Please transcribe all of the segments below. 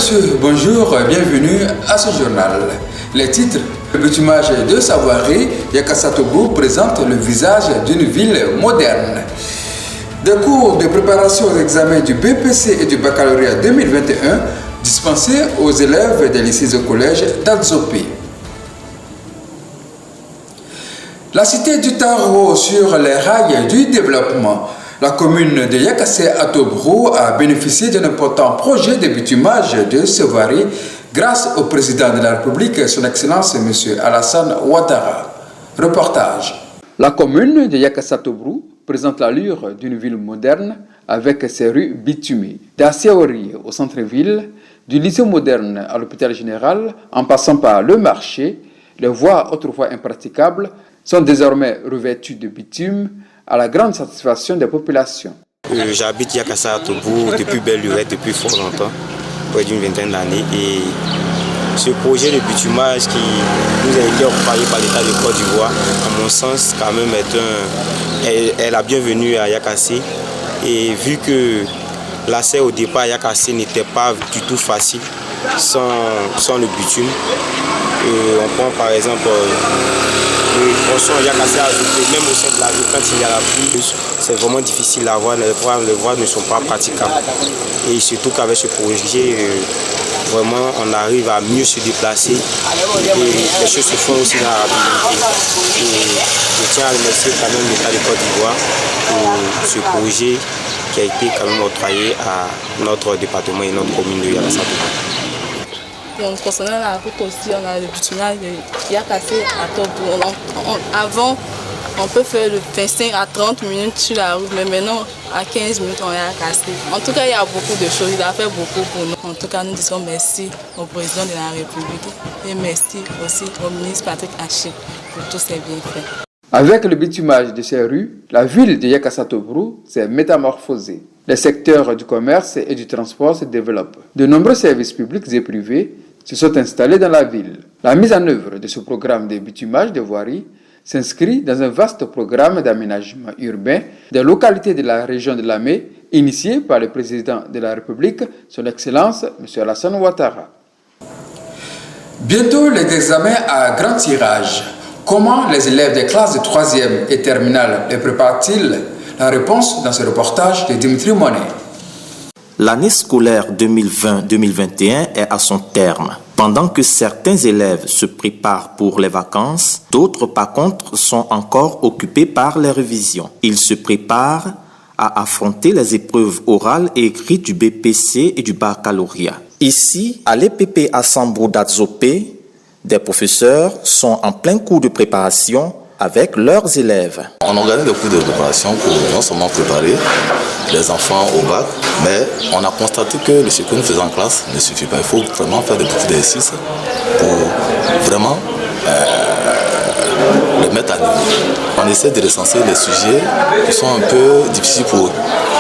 messieurs, bonjour, bienvenue à ce journal. Les titres: le bitumage de Savoiry, Yakassatobrou présente le visage d'une ville moderne. Des cours de préparation aux examens du BPC et du baccalauréat 2021 dispensés aux élèves des lycées et collèges d'Adzopé. La cité du Taro sur les rails du développement. La commune de Yakassatobrou a bénéficié d'un important projet de bitumage de Savoiry grâce au président de la République, son Excellence M. Alassane Ouattara. Reportage. La commune de Yakassatobrou présente l'allure d'une ville moderne avec ses rues bitumées. D'Asséori au centre-ville, du lycée moderne à l'hôpital général, en passant par le marché, les voies autrefois impraticables sont désormais revêtues de bitume à la grande satisfaction des populations. J'habite Yakassatobrou depuis belle lurette, depuis fort longtemps, près d'une vingtaine d'années. Et ce projet de bitumage qui nous a été octroyé par l'État de Côte d'Ivoire, à mon sens, quand même est la bienvenue à Yakassé. Et vu que l'accès au départ à Yakassé n'était pas du tout facile sans le bitume, on prend par exemple le tronçon Yakassé à Azopé, même au sein de la ville, quand il y a la pluie, c'est vraiment difficile à voir, les voies ne sont pas praticables. Et surtout qu'avec ce projet, vraiment on arrive à mieux se déplacer et les choses se font aussi dans la rapidité. Et je tiens à remercier quand même l'État de Côte d'Ivoire pour ce projet qui a été quand même octroyé à notre département et notre commune de Yakassatobrou. Donc, concernant la route aussi, on a le bitumage de Yakassatobrou. Avant, on peut faire le 25 à 30 minutes sur la route, mais maintenant, à 15 minutes, on est à Yakassé. En tout cas, il y a beaucoup de choses, il a fait beaucoup pour nous. En tout cas, nous disons merci au président de la République et merci aussi au ministre Patrick Haché pour tous ses bienfaits. Avec le bitumage de ces rues, la ville de Yakassatobrou s'est métamorphosée. Les secteurs du commerce et du transport se développent. De nombreux services publics et privés se sont installés dans la ville. La mise en œuvre de ce programme de bitumage de voirie s'inscrit dans un vaste programme d'aménagement urbain des localités de la région de Lamé, initié par le président de la République, son Excellence M. Alassane Ouattara. Bientôt les examens à grand tirage. Comment les élèves des classes de 3e et terminale les préparent-ils? La réponse dans ce reportage de Dimitri Monet. L'année scolaire 2020-2021 est à son terme. Pendant que certains élèves se préparent pour les vacances, d'autres par contre sont encore occupés par les révisions. Ils se préparent à affronter les épreuves orales et écrites du BPC et du baccalauréat. Ici, à l'EPP Assemblée d'Adzopé, des professeurs sont en plein cours de préparation avec leurs élèves. On organise des cours de préparation pour non seulement préparer les enfants au bac, mais on a constaté que ce que nous faisons en classe ne suffit pas. Il faut vraiment faire des petits exercices pour vraiment les mettre à niveau. On essaie de recenser les sujets qui sont un peu difficiles pour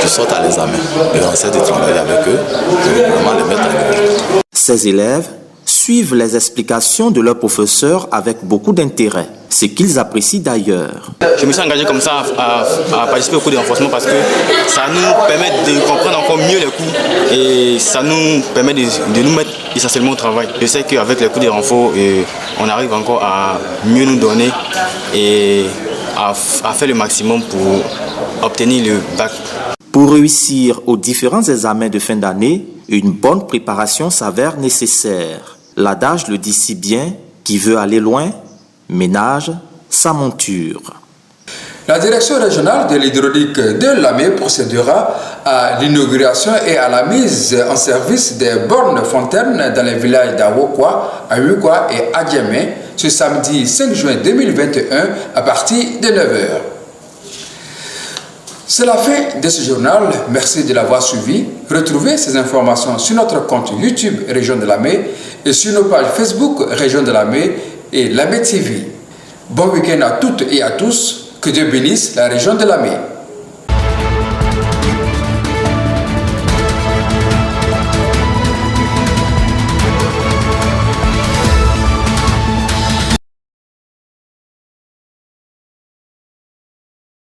qu'ils sortent à l'examen. Et on essaie de travailler avec eux pour vraiment les mettre à niveau. Ces élèves suivent les explications de leurs professeurs avec beaucoup d'intérêt, ce qu'ils apprécient d'ailleurs. Je me suis engagé comme ça à participer au cours de renforcement parce que ça nous permet de comprendre encore mieux les cours et ça nous permet de nous mettre essentiellement au travail. Je sais qu'avec les cours de renfort, on arrive encore à mieux nous donner et à faire le maximum pour obtenir le bac. Pour réussir aux différents examens de fin d'année, une bonne préparation s'avère nécessaire. L'adage le dit si bien, qui veut aller loin, ménage sa monture. La direction régionale de l'hydraulique de Lamé procédera à l'inauguration et à la mise en service des bornes fontaines dans les villages d'Awokwa, Ayukwa et Adjamé ce samedi 5 juin 2021 à partir de 9h. C'est la fin de ce journal. Merci de l'avoir suivi. Retrouvez ces informations sur notre compte YouTube Région de Lamé et sur nos pages Facebook Région de Lamé et Lamé TV. Bon week-end à toutes et à tous. Que Dieu bénisse la région de Lamé.